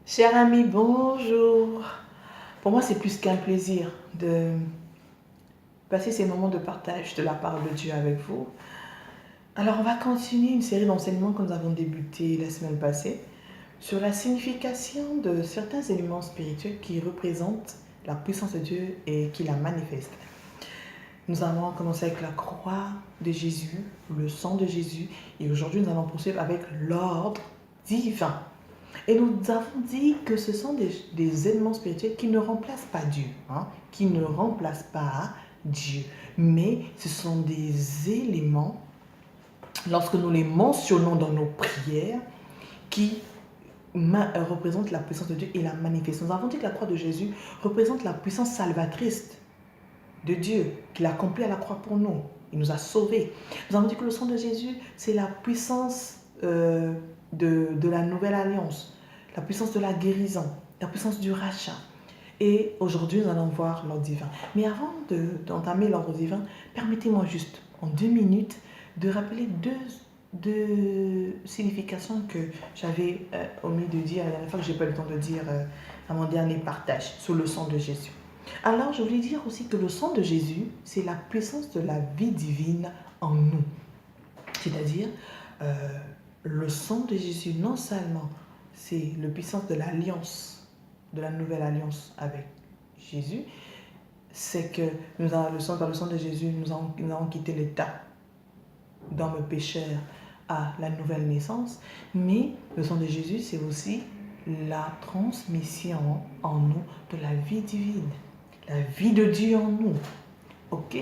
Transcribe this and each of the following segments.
Cher ami, bonjour. Pour moi, c'est plus qu'un plaisir de passer ces moments de partage de la parole de Dieu avec vous. Alors, on va continuer une série d'enseignements que nous avons débuté la semaine passée sur la signification de certains éléments spirituels qui représentent la puissance de Dieu et qui la manifestent. Nous avons commencé avec la croix de Jésus, le sang de Jésus, et aujourd'hui nous allons poursuivre avec l'ordre divin. Et nous avons dit que ce sont des éléments spirituels qui ne remplacent pas Dieu, qui ne remplacent pas Dieu, mais ce sont des éléments, lorsque nous les mentionnons dans nos prières, qui représentent la puissance de Dieu et la manifestent. Nous avons dit que la croix de Jésus représente la puissance salvatrice de Dieu qu'il a accompli à la croix pour nous. Il nous a sauvés. Nous avons dit que le sang de Jésus, c'est la puissance de la nouvelle alliance, la puissance de la guérison, la puissance du rachat. Et aujourd'hui, nous allons voir l'ordre divin. Mais avant d'entamer l'ordre divin, permettez-moi juste, en 2 minutes, de rappeler deux significations que j'avais omis de dire la dernière fois, que je n'ai pas eu le temps de dire à mon dernier partage sur le sang de Jésus. Alors, je voulais dire aussi que le sang de Jésus, c'est la puissance de la vie divine en nous. C'est-à-dire, le sang de Jésus, non seulement c'est la puissance de l'alliance, de la nouvelle alliance avec Jésus, c'est que par le sang de Jésus, nous avons quitté l'état d'homme pécheur à la nouvelle naissance, mais le sang de Jésus, c'est aussi la transmission en nous de la vie divine, la vie de Dieu en nous. Ok?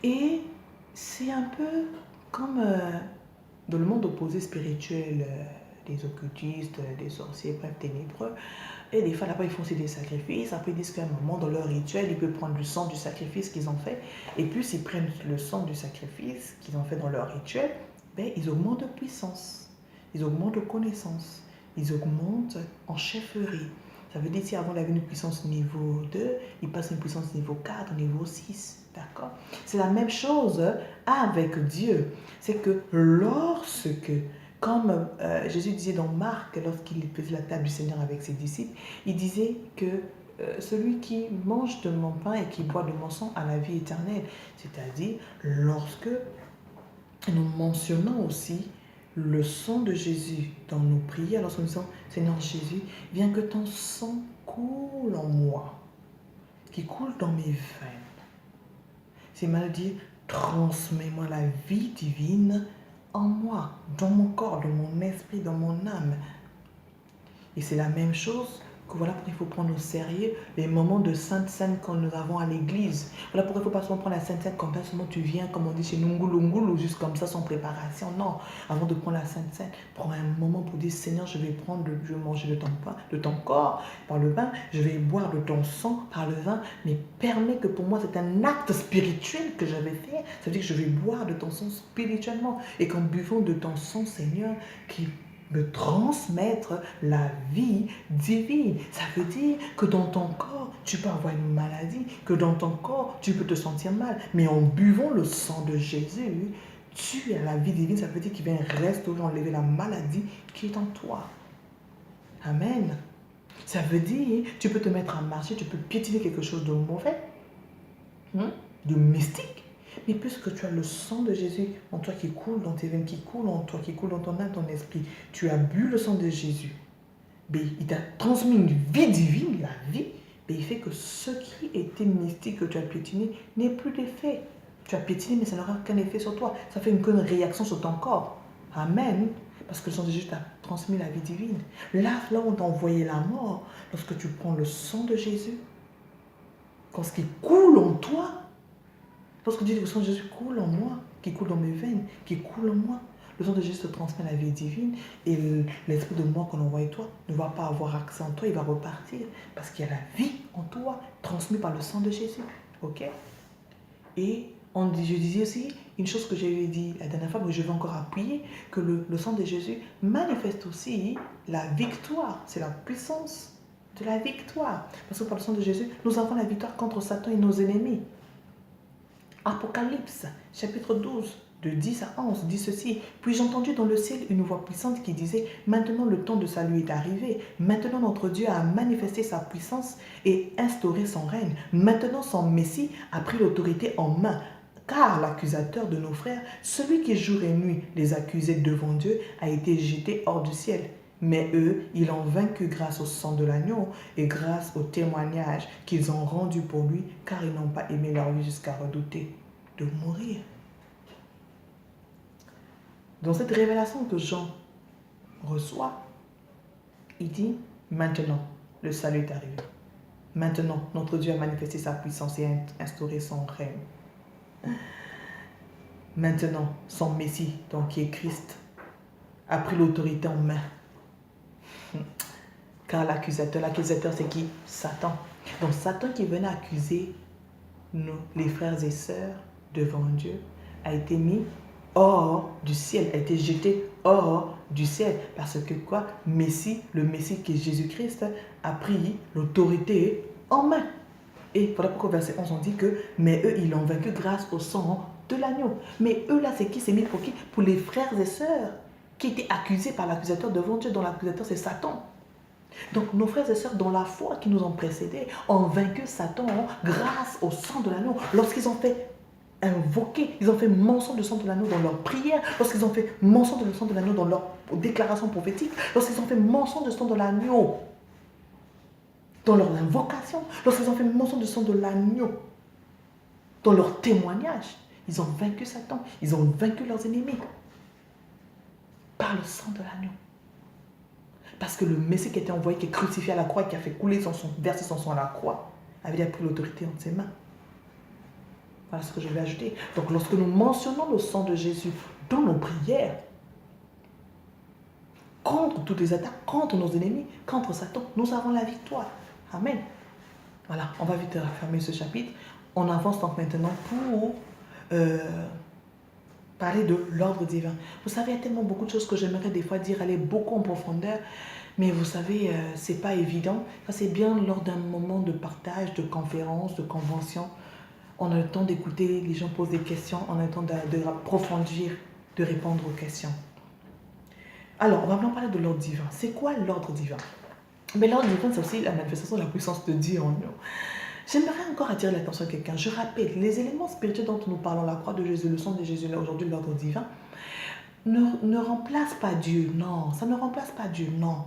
Et c'est un peu comme dans le monde opposé spirituel, des occultistes, des sorciers, bref, ténébreux. Et des fois, là-bas, ils font aussi des sacrifices. Après, ils disent qu'à un moment, dans leur rituel, ils peuvent prendre le sang du sacrifice qu'ils ont fait. Et plus ils prennent le sang du sacrifice qu'ils ont fait dans leur rituel, ben, ils augmentent de puissance. Ils augmentent de connaissance. Ils augmentent en chefferie. Ça veut dire si avant il avait une puissance niveau 2, il passe à une puissance niveau 4, niveau 6. D'accord? C'est la même chose avec Dieu. C'est que lorsque, comme Jésus disait dans Marc, lorsqu'il faisait la table du Seigneur avec ses disciples, il disait que celui qui mange de mon pain et qui boit de mon sang a la vie éternelle. C'est-à-dire, lorsque nous mentionnons aussi le sang de Jésus dans nos prières, lorsque nous disons, Seigneur Jésus, viens que ton sang coule en moi, qui coule dans mes veines. C'est mal dit, transmets-moi la vie divine en moi, dans mon corps, dans mon esprit, dans mon âme. Et c'est la même chose que voilà pourquoi il faut prendre au sérieux les moments de Sainte Seine que nous avons à l'église. Voilà pourquoi il ne faut pas seulement prendre la Sainte Seine comme ça, seulement tu viens, comme on dit chez nous, ou juste comme ça, sans préparation. Non, avant de prendre la Sainte Seine, prends un moment pour dire, Seigneur, je vais manger de ton pain, de ton corps par le pain, je vais boire de ton sang par le vin, mais permets que pour moi, c'est un acte spirituel que je vais faire. Ça veut dire que je vais boire de ton sang spirituellement. Et qu'en buvant de ton sang, Seigneur, qui me transmettre la vie divine. Ça veut dire que dans ton corps, tu peux avoir une maladie, que dans ton corps, tu peux te sentir mal. Mais en buvant le sang de Jésus, tu as la vie divine. Ça veut dire qu'il vient restaurer, enlever la maladie qui est en toi. Amen. Ça veut dire, tu peux te mettre à marcher, tu peux piétiner quelque chose de mauvais, de mystique. Mais puisque tu as le sang de Jésus en toi qui coule dans tes veines, qui coule en toi, qui coule dans ton âme, ton esprit, tu as bu le sang de Jésus. Mais il t'a transmis une vie divine, la vie. Mais il fait que ce qui était mystique que tu as piétiné n'ait plus d'effet. Tu as piétiné, mais ça n'aura aucun effet sur toi. Ça fait une réaction sur ton corps. Amen. Parce que le sang de Jésus t'a transmis la vie divine. Là où on t'a envoyé la mort, lorsque tu prends le sang de Jésus, quand ce qui coule en toi, lorsque Dieu dit que le sang de Jésus coule en moi, qui coule dans mes veines, qui coule en moi, le sang de Jésus te transmet la vie divine et l'esprit de mort qu'on envoie en toi ne va pas avoir accès en toi, il va repartir parce qu'il y a la vie en toi transmise par le sang de Jésus. Ok? Et je disais aussi une chose que j'avais dit la dernière fois, mais je vais encore appuyer, que le sang de Jésus manifeste aussi la victoire. C'est la puissance de la victoire. Parce que par le sang de Jésus, nous avons la victoire contre Satan et nos ennemis. Apocalypse, chapitre 12, de 10 à 11, dit ceci. Puis j'entendis dans le ciel une voix puissante qui disait, maintenant le temps de salut est arrivé. Maintenant notre Dieu a manifesté sa puissance et instauré son règne. Maintenant son Messie a pris l'autorité en main. Car l'accusateur de nos frères, celui qui jour et nuit les accusait devant Dieu, a été jeté hors du ciel. Mais eux, ils l'ont vaincu grâce au sang de l'agneau et grâce au témoignage qu'ils ont rendu pour lui, car ils n'ont pas aimé leur vie jusqu'à redouter de mourir. Dans cette révélation que Jean reçoit, il dit, maintenant, le salut est arrivé. Maintenant, notre Dieu a manifesté sa puissance et a instauré son règne. Maintenant, son Messie, donc qui est Christ, a pris l'autorité en main. Car l'accusateur c'est qui? Satan. Donc Satan qui venait accuser nous, les frères et sœurs devant Dieu, a été mis hors du ciel, a été jeté hors du ciel. Parce que quoi? Le Messie qui est Jésus-Christ, a pris l'autorité en main. Et voilà pourquoi verset 11 on dit que, mais eux ils l'ont vaincu grâce au sang de l'agneau. Mais eux là c'est qui? C'est mis pour qui? Pour les frères et sœurs qui étaient accusés par l'accusateur devant Dieu, dont l'accusateur c'est Satan. Donc nos frères et sœurs dans la foi qui nous ont précédés ont vaincu Satan grâce au sang de l'agneau. Lorsqu'ils ont fait invoquer, ils ont fait mention du sang de l'agneau dans leur prière, lorsqu'ils ont fait mention du sang de l'agneau dans leur déclaration prophétique, lorsqu'ils ont fait mention du sang de l'agneau dans leur invocation, lorsqu'ils ont fait mention du sang de l'agneau dans leur témoignage, ils ont vaincu Satan, ils ont vaincu leurs ennemis par le sang de l'agneau. Parce que le Messie qui était envoyé, qui est crucifié à la croix, qui a fait couler verser son sang à la croix, avait pris l'autorité entre ses mains. Voilà ce que je vais ajouter. Donc lorsque nous mentionnons le sang de Jésus dans nos prières, contre toutes les attaques, contre nos ennemis, contre Satan, nous avons la victoire. Amen. Voilà, on va vite fermer ce chapitre. On avance donc maintenant pour parler de l'ordre divin. Vous savez, il y a tellement beaucoup de choses que j'aimerais des fois dire, aller beaucoup en profondeur, mais vous savez, c'est pas évident. Ça, c'est bien lors d'un moment de partage, de conférence, de convention. On a le temps d'écouter, les gens posent des questions, on a le temps d'approfondir, de répondre aux questions. Alors, on va maintenant parler de l'ordre divin. C'est quoi l'ordre divin? Mais l'ordre divin, c'est aussi la manifestation de la puissance de Dieu en nous. J'aimerais encore attirer l'attention de quelqu'un. Je rappelle, les éléments spirituels dont nous parlons, la croix de Jésus, le sang de Jésus, là aujourd'hui, l'ordre divin, ne remplace pas Dieu, non. Ça ne remplace pas Dieu, non.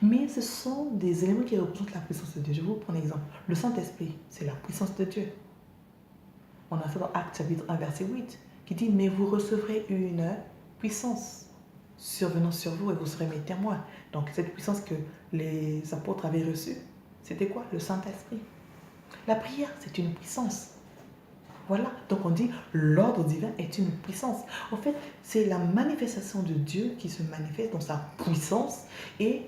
Mais ce sont des éléments qui représentent la puissance de Dieu. Je vous prends un exemple. Le Saint-Esprit, c'est la puissance de Dieu. On a ça dans Actes chapitre 1, verset 8, qui dit « Mais vous recevrez une puissance survenant sur vous et vous serez mes témoins. » Donc cette puissance que les apôtres avaient reçue, c'était quoi? Le Saint-Esprit. La prière, c'est une puissance. Voilà, donc on dit l'ordre divin est une puissance. En fait, c'est la manifestation de Dieu qui se manifeste dans sa puissance et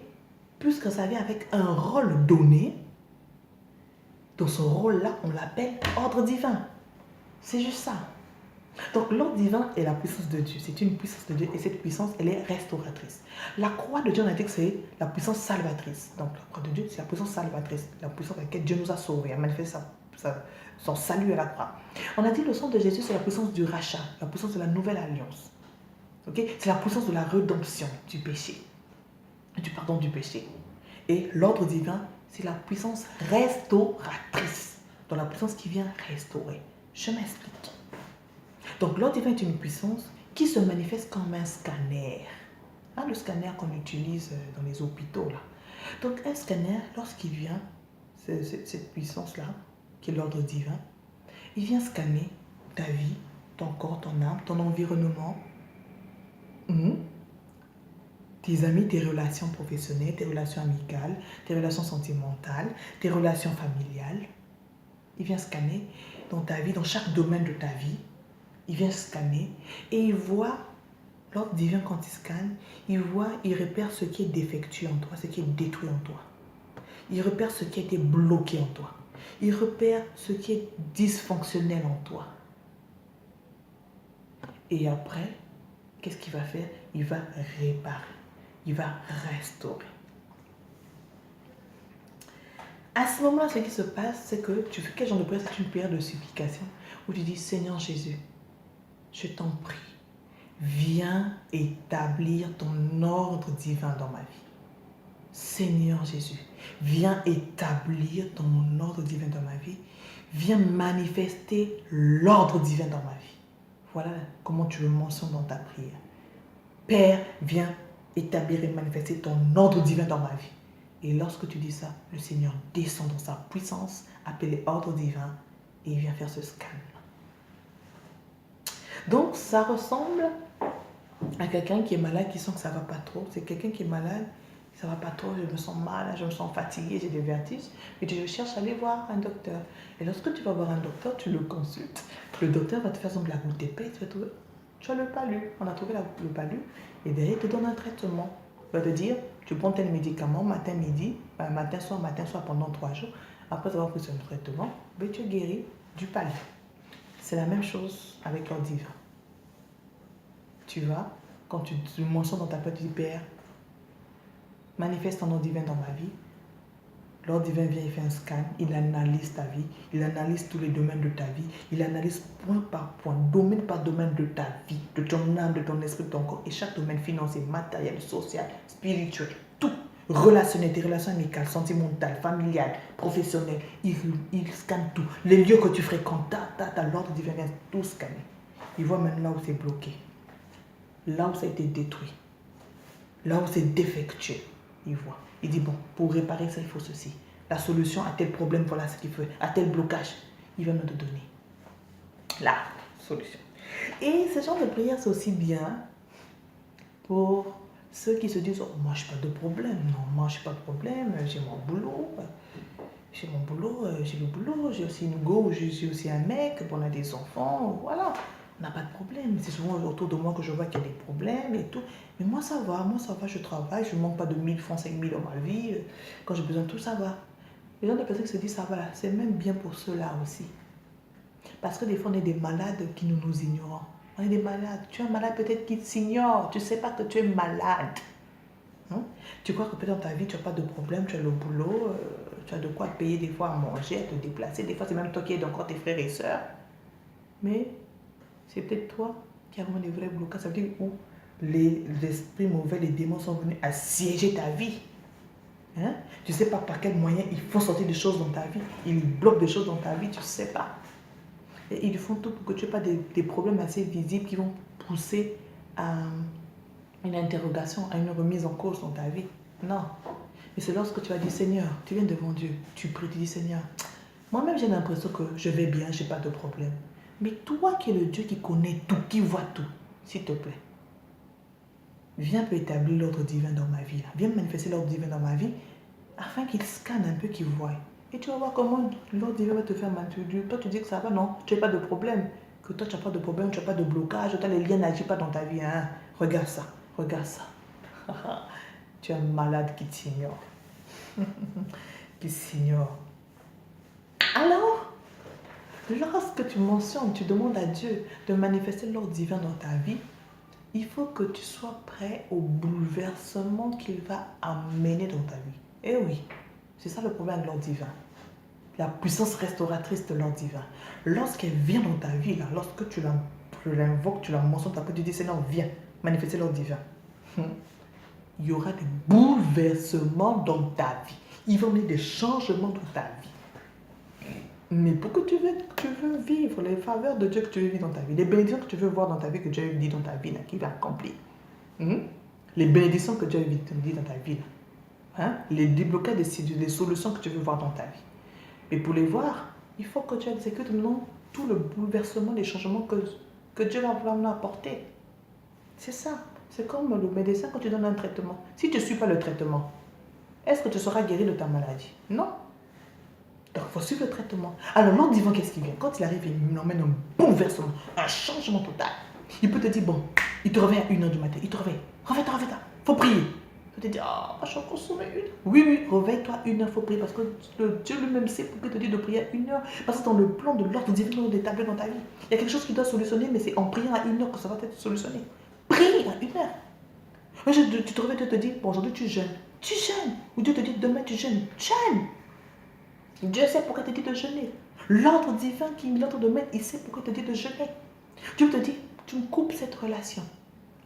puisque ça vient avec un rôle donné, dans ce rôle-là, on l'appelle ordre divin. C'est juste ça. Donc l'ordre divin est la puissance de Dieu. C'est une puissance de Dieu et cette puissance, elle est restauratrice. La croix de Dieu, on a dit que c'est la puissance salvatrice. Donc la croix de Dieu, c'est la puissance salvatrice. La puissance avec laquelle Dieu nous a sauvés, a manifesté son salut à la croix. On a dit le sang de Jésus, c'est la puissance du rachat, la puissance de la nouvelle alliance. Okay? C'est la puissance de la rédemption du péché, du pardon du péché. Et l'ordre divin, c'est la puissance restauratrice. Donc la puissance qui vient restaurer. Je m'explique. Donc l'ordre divin est une puissance qui se manifeste comme un scanner. Hein, le scanner qu'on utilise dans les hôpitaux. Là. Donc un scanner, lorsqu'il vient, cette puissance-là, qui est l'ordre divin, il vient scanner ta vie, ton corps, ton âme, ton environnement, tes amis, tes relations professionnelles, tes relations amicales, tes relations sentimentales, tes relations familiales. Il vient scanner dans ta vie, dans chaque domaine de ta vie. Il vient scanner et il voit, l'ordre divin quand il scanne, il repère ce qui est défectueux en toi, ce qui est détruit en toi. Il repère ce qui a été bloqué en toi. Il repère ce qui est dysfonctionnel en toi. Et après, qu'est-ce qu'il va faire? Il va réparer. Il va restaurer. À ce moment-là, ce qui se passe, c'est que tu fais quel genre de prière? C'est une prière de supplication où tu dis, Seigneur Jésus, je t'en prie, viens établir ton ordre divin dans ma vie. Seigneur Jésus, viens établir ton ordre divin dans ma vie. Viens manifester l'ordre divin dans ma vie. Voilà comment tu le mentionnes dans ta prière. Père, viens établir et manifester ton ordre divin dans ma vie. Et lorsque tu dis ça, le Seigneur descend dans sa puissance, appelé ordre divin, et il vient faire ce scan. Donc, ça ressemble à quelqu'un qui est malade, qui sent que ça ne va pas trop. C'est quelqu'un qui est malade, ça ne va pas trop, je me sens mal, je me sens fatiguée, j'ai des vertiges. Et je cherche à aller voir un docteur. Et lorsque tu vas voir un docteur, tu le consultes. Le docteur va te faire de la goutte d'épée, tu vas trouver, tu as le palu. On a trouvé le palu. Et derrière, il te donne un traitement. Il va te dire, tu prends tel médicament, matin, midi, matin, soir, pendant 3 jours. Après avoir pris ce traitement, ben, tu es guéri du palu. C'est la même chose avec l'ordre divin. Tu vas, quand tu mentionnes dans ta prière, tu dis, Père, manifeste ton ordre divin dans ma vie. L'ordre divin vient, il fait un scan, il analyse ta vie, il analyse tous les domaines de ta vie, il analyse point par point, domaine par domaine de ta vie, de ton âme, de ton esprit, de ton corps, et chaque domaine financier, matériel, social, spirituel, tout, relationnel, tes relations amicales, sentimentales, familiales, professionnelles, il scanne tout. Les lieux que tu fréquentes, l'ordre divin vient tout scanner. Il voit maintenant là où c'est bloqué, là où ça a été détruit, là où c'est défectueux, il voit. Il dit, bon, pour réparer ça, il faut ceci. La solution à tel problème, voilà ce qu'il faut. À tel blocage, il va nous te donner la solution. Et ce genre de prière, c'est aussi bien pour ceux qui se disent, oh, moi, je n'ai pas de problème. Non, moi, je n'ai pas de problème. J'ai mon boulot. J'ai le boulot. J'ai aussi une go, j'ai aussi un mec. On a des enfants. Voilà. On n'a pas de problème. C'est souvent autour de moi que je vois qu'il y a des problèmes et tout. Mais moi ça va, je travaille, je ne manque pas de 1000 francs, 5000 dans ma vie. Quand j'ai besoin de tout, ça va. Les gens de personnes qui se disent ça va, c'est même bien pour ceux-là aussi. Parce que des fois, on est des malades qui nous ignorons. On est des malades. Tu es un malade peut-être qui t'ignore. Tu ne sais pas que tu es malade. Tu crois que peut-être dans ta vie, tu n'as pas de problème, tu as le boulot, tu as de quoi payer des fois à manger, à te déplacer. Des fois, c'est même toi qui aides encore tes frères et sœurs. Mais c'est peut-être toi qui as vraiment des vrais blocages. Ça veut dire où les esprits mauvais, les démons sont venus assiéger ta vie. Tu ne sais pas par quel moyen ils font sortir des choses dans ta vie. Ils bloquent des choses dans ta vie, tu ne sais pas. Et ils font tout pour que tu n'aies pas des problèmes assez visibles qui vont pousser à une interrogation, à une remise en cause dans ta vie. Non. Mais c'est lorsque tu vas dire, Seigneur, tu viens devant Dieu, tu pries, tu dis, Seigneur, moi-même j'ai l'impression que je vais bien, je n'ai pas de problème. Mais toi qui es le Dieu qui connaît tout, qui voit tout, s'il te plaît, viens peut établir l'ordre divin dans ma vie. Viens manifester l'ordre divin dans ma vie afin qu'il scanne un peu, qu'il voie. Et tu vas voir comment l'ordre divin va te faire manifester. Toi, tu dis que ça va, non, tu n'as pas de problème. Que toi, tu n'as pas de problème, tu n'as pas de blocage, toi, les liens n'agissent pas dans ta vie. Regarde ça, regarde ça. Tu es un malade qui t'ignore. Qui s'ignore. Alors, lorsque tu mentionnes, tu demandes à Dieu de manifester l'ordre divin dans ta vie, il faut que tu sois prêt au bouleversement qu'il va amener dans ta vie. Eh oui, c'est ça le problème de l'ordre divin. La puissance restauratrice de l'ordre divin. Lorsqu'elle vient dans ta vie, là, lorsque tu l'invoques, tu la mentionnes, tu dis Seigneur, viens manifester l'ordre divin. Il y aura des bouleversements dans ta vie. Il va y avoir des changements dans ta vie. Mais pour que tu veux vivre les faveurs de Dieu que tu veux vivre dans ta vie, les bénédictions que tu veux voir dans ta vie, que Dieu a dit dans ta vie, là, qu'il va accomplir. Les bénédictions que Dieu a dit dans ta vie, là. Les déblocages, les solutions que tu veux voir dans ta vie. Mais pour les voir, il faut que tu exécutes maintenant tout le bouleversement, les changements que Dieu va vouloir nous apporter. C'est ça. C'est comme le médecin quand tu donnes un traitement. Si tu ne suis pas le traitement, est-ce que tu seras guéri de ta maladie? Non. Donc, il faut suivre le traitement. Alors, l'ordre divin, qu'est-ce qu'il vient? Quand il arrive, il nous emmène un bouleversement, un changement total. Il peut te dire, bon, il te réveille à 1h du matin. Il te réveille. Réveille-toi. Il faut prier. Il peut te dire, je suis encore sauvé 1h. Oui, réveille-toi 1h, il faut prier. Parce que Dieu lui-même sait pourquoi il te dit de prier à 1h. Parce que dans le plan de l'ordre divin, on est établi dans ta vie. Il y a quelque chose qui doit solutionner, mais c'est en priant à 1h que ça va être solutionné. Prie à 1h. Tu te réveilles, Dieu te dit, bon, aujourd'hui tu jeûnes. Tu jeûnes. Ou Dieu te dit, demain tu jeûnes. Jeûne. Dieu sait pourquoi il te dit de jeûner. L'ordre divin qui est l'ordre de maître, il sait pourquoi il te dit de jeûner. Dieu te dit, tu me coupes cette relation.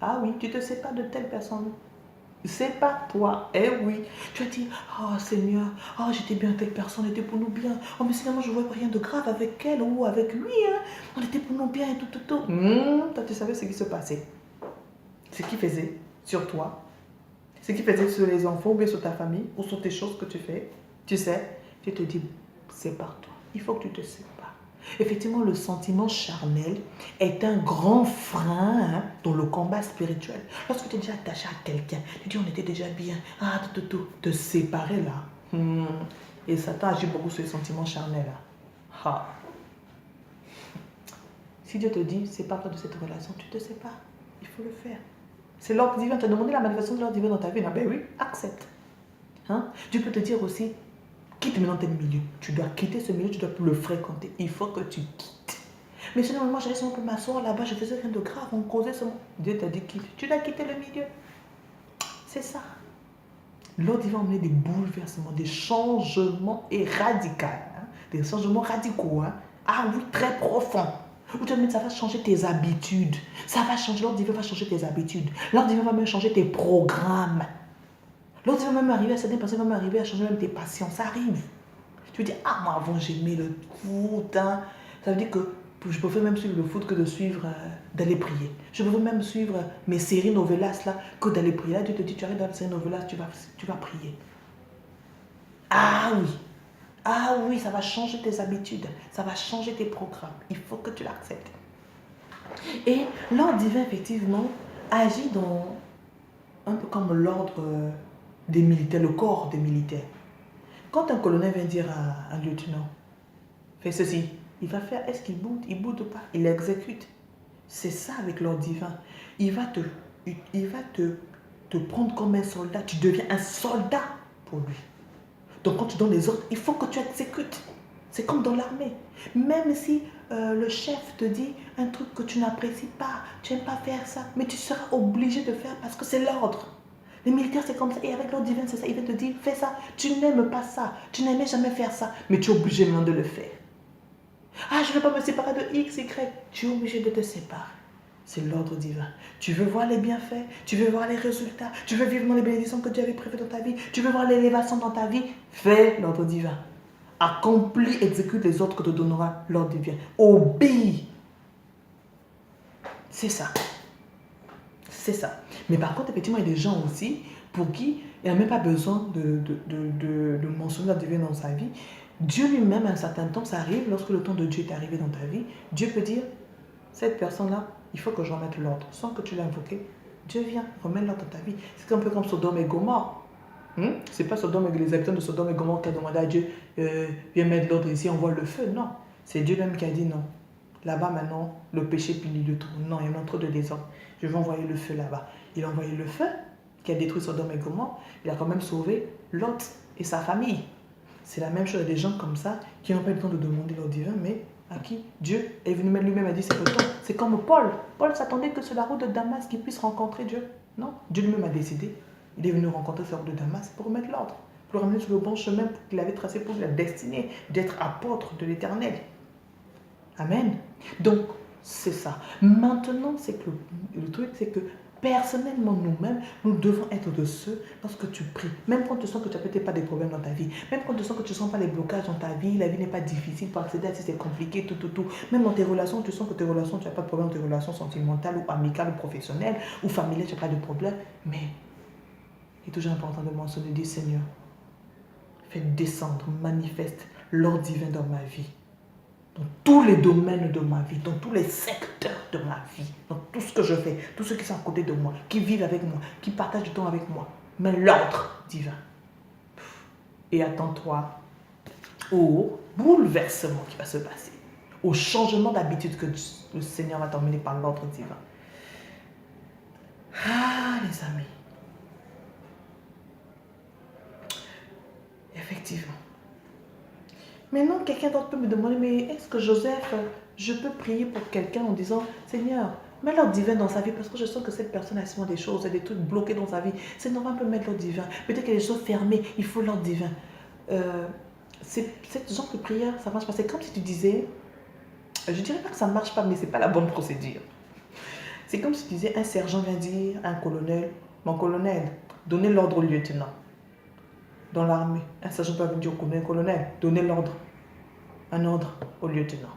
Ah oui, tu te sépares de telle personne. C'est pas toi. Eh oui. Tu as dit, oh Seigneur, oh j'étais bien avec telle personne, elle était pour nous bien. Oh mais finalement je ne vois rien de grave avec elle ou avec lui. Hein. On était pour nous bien et tout. Toi tu savais ce qui se passait. Ce qui faisait sur toi. Ce qui faisait sur les enfants ou bien sur ta famille ou sur tes choses que tu fais. Tu sais, tu te dis, sépare-toi. Il faut que tu te sépares. Effectivement, le sentiment charnel est un grand frein hein, dans le combat spirituel. Lorsque tu es déjà attaché à quelqu'un, tu dis on était déjà bien, te séparer là. Et Satan agit beaucoup sur les sentiments charnels là. Ah. Si Dieu te dit, sépare-toi de cette relation, tu te sépares. Il faut le faire. C'est l'ordre divin. Tu as demandé la manifestation de l'ordre divin dans ta vie. Ben oui, accepte. Hein? Dieu peut te dire aussi, quitte maintenant tel milieu. Tu dois quitter ce milieu, tu dois plus le fréquenter. Il faut que tu quittes. Mais sinon, moi, j'allais seulement pour m'asseoir là-bas, je faisais rien de grave, on causait seulement. Dieu t'a dit quitte. Tu dois quitter le milieu. C'est ça. L'ordre divin va emmener des bouleversements, des changements et radicaux. Hein? Des changements radicaux. Hein? Ah oui, très profonds. Où tu vas mettre, ça va changer tes habitudes. Ça va changer, l'ordre divin va changer tes habitudes. L'ordre divin va même changer tes programmes. L'ordre divin va même arriver à certaines personnes, va même arriver à changer même tes passions. Ça arrive. Tu veux dire, ah moi avant j'aimais le foot. Hein. Ça veut dire que je préfère même suivre le foot que de suivre, d'aller prier. Je préfère même suivre mes séries novelas là que d'aller prier. Là, Dieu te dit, tu arrives dans la série novelas, tu vas prier. Ah oui. Ah oui, ça va changer tes habitudes, ça va changer tes programmes. Il faut que tu l'acceptes. Et l'ordre divin, effectivement, agit dans un peu comme l'ordre des militaires, le corps des militaires. Quand un colonel vient dire à un lieutenant, fais ceci, il va faire, est-ce qu'il boude? Il ne boude pas, il exécute. C'est ça avec l'ordre divin. Il va te prendre comme un soldat, tu deviens un soldat pour lui. Donc quand tu donnes les ordres, il faut que tu exécutes. C'est comme dans l'armée. Même si le chef te dit un truc que tu n'apprécies pas, tu n'aimes pas faire ça, mais tu seras obligé de faire parce que c'est l'ordre. Les militaires, c'est comme ça. Et avec l'ordre divin, c'est ça. Il va te dire, fais ça. Tu n'aimes pas ça. Tu n'aimais jamais faire ça. Mais tu es obligé maintenant de le faire. Ah, je ne veux pas me séparer de X, Y. Tu es obligé de te séparer. C'est l'ordre divin. Tu veux voir les bienfaits, tu veux voir les résultats, tu veux vivre dans les bénédictions que Dieu avait prévues dans ta vie, tu veux voir l'élévation dans ta vie, fais l'ordre divin. Accomplis, exécute les ordres que te donnera l'ordre divin. Obéis. C'est ça. C'est ça. Mais par contre, effectivement, il y a des gens aussi pour qui il n'y a même pas besoin de mentionner l'ordre divin dans sa vie. Dieu lui-même, à un certain temps, ça arrive, lorsque le temps de Dieu est arrivé dans ta vie, Dieu peut dire, cette personne-là, il faut que je remette l'ordre. Sans que tu l'aies invoqué, Dieu vient, remet l'ordre dans ta vie. C'est un peu comme Sodome et Gomorrhe. C'est pas Sodome et les habitants de Sodome et Gomorrhe qui ont demandé à Dieu, viens mettre l'ordre ici, on voit le feu. Non, c'est Dieu même qui a dit non. Là-bas maintenant, le péché punit le tout. Non, il y a trop de désordre. Je vais envoyer le feu là-bas. Il a envoyé le feu qui a détruit Sodome et Gomorrhe. Il a quand même sauvé Lot et sa famille. C'est la même chose, il y a des gens comme ça qui n'ont pas eu le temps de demander l'ordre divin, mais à qui Dieu est venu même lui-même a dit c'est le temps. C'est comme Paul. Paul s'attendait que sur la route de Damas qu'il puisse rencontrer Dieu. Non, Dieu lui-même a décidé. Il est venu rencontrer sur la route de Damas pour remettre l'ordre, pour le ramener sur le bon chemin qu'il avait tracé pour la destinée d'être apôtre de l'Éternel. Amen. Donc, c'est ça. Maintenant, c'est que le truc, c'est que personnellement, nous-mêmes, nous devons être de ceux, lorsque tu pries, même quand tu sens que tu n'as peut-être pas des problèmes dans ta vie, même quand tu sens que tu ne sens pas les blocages dans ta vie, la vie n'est pas difficile pour accéder à si c'est compliqué, tout. Même dans tes relations, tu sens que tes relations, tu n'as pas de problème dans tes relations sentimentales ou amicales ou professionnelles ou familiales, tu n'as pas de problème. Mais il est toujours important de mentionner, dire Seigneur, fais descendre, manifeste l'ordre divin dans ma vie. Dans tous les domaines de ma vie, dans tous les secteurs de ma vie, dans tout ce que je fais, tous ceux qui sont à côté de moi, qui vivent avec moi, qui partagent du temps avec moi. Mais l'ordre divin. Et attends-toi au bouleversement qui va se passer, au changement d'habitude que le Seigneur va t'emmener par l'ordre divin. Ah, les amis. Effectivement. Maintenant, quelqu'un d'autre peut me demander, mais est-ce que Joseph, je peux prier pour quelqu'un en disant, Seigneur, mets l'ordre divin dans sa vie parce que je sens que cette personne a souvent des choses, des trucs bloqués dans sa vie. C'est normal, on peut mettre l'ordre divin. Peut-être qu'il y a des choses fermées, il faut l'ordre divin. Cette genre de prière, ça marche pas. C'est comme si tu disais, je dirais pas que ça marche pas, mais c'est pas la bonne procédure. C'est comme si tu disais, un sergent vient dire à un colonel, mon colonel, donnez l'ordre au lieutenant. Dans l'armée, un sergent peut venir dire au colonel, donnez l'ordre, un ordre au lieutenant.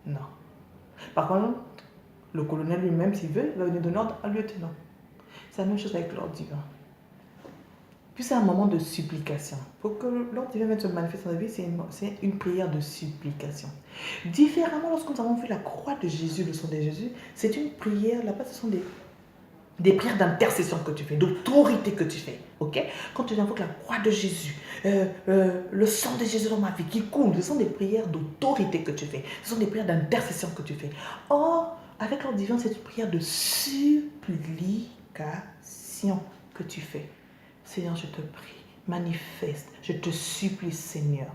Non. Par contre, le colonel lui-même, s'il veut, il va venir donner ordre au lieutenant. C'est la même chose avec l'ordre divin. Puis c'est un moment de supplication. Pour que l'ordre divin vienne se manifester dans la vie, c'est une prière de supplication. Différemment, lorsque nous avons vu la croix de Jésus, le sang de Jésus, c'est une prière, là-bas, ce sont des prières d'intercession que tu fais, d'autorité que tu fais. Ok? Quand tu invoques la croix de Jésus, le sang de Jésus dans ma vie qui coule, ce sont des prières d'autorité que tu fais. Ce sont des prières d'intercession que tu fais. Or, avec l'ordre divin, c'est une prière de supplication que tu fais. Seigneur, je te prie, manifeste, je te supplie, Seigneur,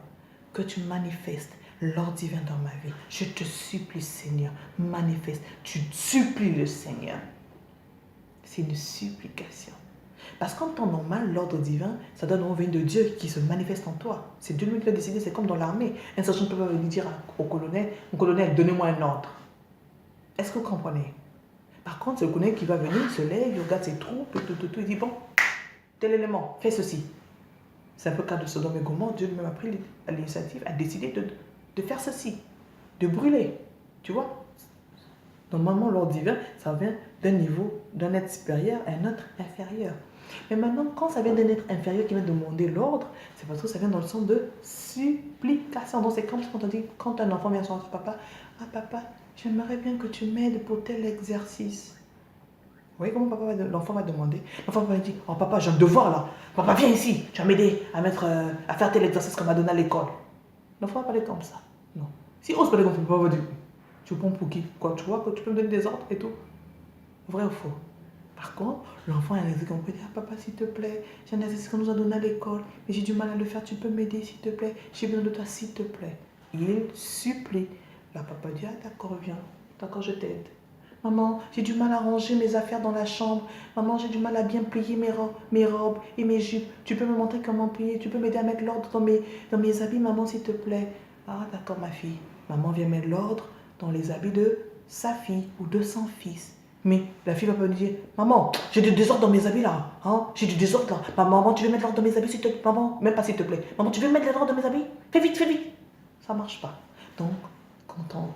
que tu manifestes l'ordre divin dans ma vie. Je te supplie, Seigneur, manifeste. Tu supplies le Seigneur. C'est une supplication. Parce qu'en temps normal, l'ordre divin, ça donne envie de Dieu qui se manifeste en toi. C'est Dieu lui qui l'a décidé, c'est comme dans l'armée. Un sergent peut venir dire au colonel, mon colonel, donnez-moi un ordre. Est-ce que vous comprenez? Par contre, c'est le colonel qui va venir, il se lève, il regarde ses troupes, il dit, bon, tel élément, fais ceci. C'est un peu le cas de Sodome et Gomorrhe. Dieu lui-même a pris l'initiative, a décidé de faire ceci, de brûler. Tu vois? Normalement, l'ordre divin, ça vient d'un niveau, d'un être supérieur à un autre inférieur. Mais maintenant, quand ça vient d'un être inférieur qui vient demander l'ordre, c'est parce que ça vient dans le sens de supplication. Donc c'est comme quand on dit, quand un enfant vient sur son papa, ah papa, j'aimerais bien que tu m'aides pour tel exercice. Vous voyez comment l'enfant va demander? L'enfant va dire, oh papa, j'ai un devoir là. Papa, viens ici, tu vas m'aider à faire tel exercice qu'on m'a donné à l'école. L'enfant va parler comme ça. Non. Si ose parler comme ça, papa va dire, tu prends pour qui? Quoi, tu vois que tu peux me donner des ordres et tout? Vrai ou faux? Par contre, l'enfant a un exercice qu'on peut dire, ah papa, s'il te plaît, j'ai un exercice qu'on nous a donné à l'école, mais j'ai du mal à le faire, tu peux m'aider, s'il te plaît, j'ai besoin de toi, s'il te plaît. Il supplie. Là, papa dit, ah d'accord, viens, d'accord, je t'aide. Maman, j'ai du mal à ranger mes affaires dans la chambre. Maman, j'ai du mal à bien plier mes robes et mes jupes. Tu peux me montrer comment plier? Tu peux m'aider à mettre l'ordre dans mes habits, maman, s'il te plaît? Ah d'accord, ma fille. Maman vient mettre l'ordre dans les habits de sa fille ou de son fils. Mais la fille va pas me dire, maman, j'ai du désordre dans mes habits là. Hein? J'ai du désordre là. Maman, tu veux mettre l'ordre dans mes habits, s'il te plaît? Maman, même pas s'il te plaît. Maman, tu veux mettre l'ordre dans mes habits? Fais vite, fais vite. Ça marche pas. Donc, quand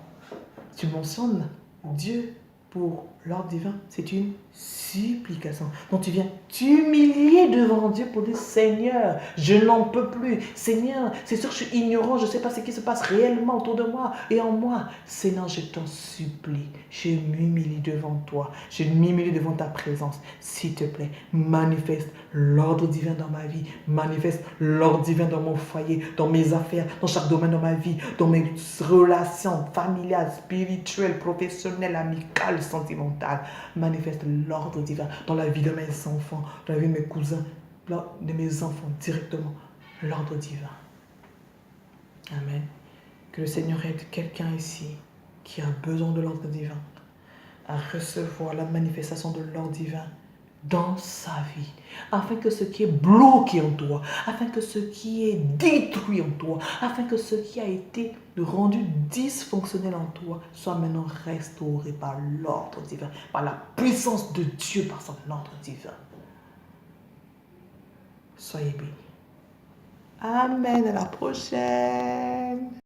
tu mentionnes Dieu pour l'ordre divin, c'est une supplication. Donc tu viens t'humilier devant Dieu pour dire, Seigneur, je n'en peux plus. Seigneur, c'est sûr que je suis ignorant, je ne sais pas ce qui se passe réellement autour de moi et en moi. Seigneur, je t'en supplie, je m'humilie devant toi, je m'humilie devant ta présence. S'il te plaît, manifeste l'ordre divin dans ma vie, manifeste l'ordre divin dans mon foyer, dans mes affaires, dans chaque domaine de ma vie, dans mes relations familiales, spirituelles, professionnelles, amicales, sentimentale. Manifeste l'ordre divin dans la vie de mes enfants, dans la vie de mes cousins, de mes enfants directement. L'ordre divin. Amen. Que le Seigneur aide quelqu'un ici qui a besoin de l'ordre divin à recevoir la manifestation de l'ordre divin dans sa vie, afin que ce qui est bloqué en toi, afin que ce qui est détruit en toi, afin que ce qui a été rendu dysfonctionnel en toi soit maintenant restauré par l'ordre divin, par la puissance de Dieu, par son ordre divin. Soyez bénis. Amen. À la prochaine.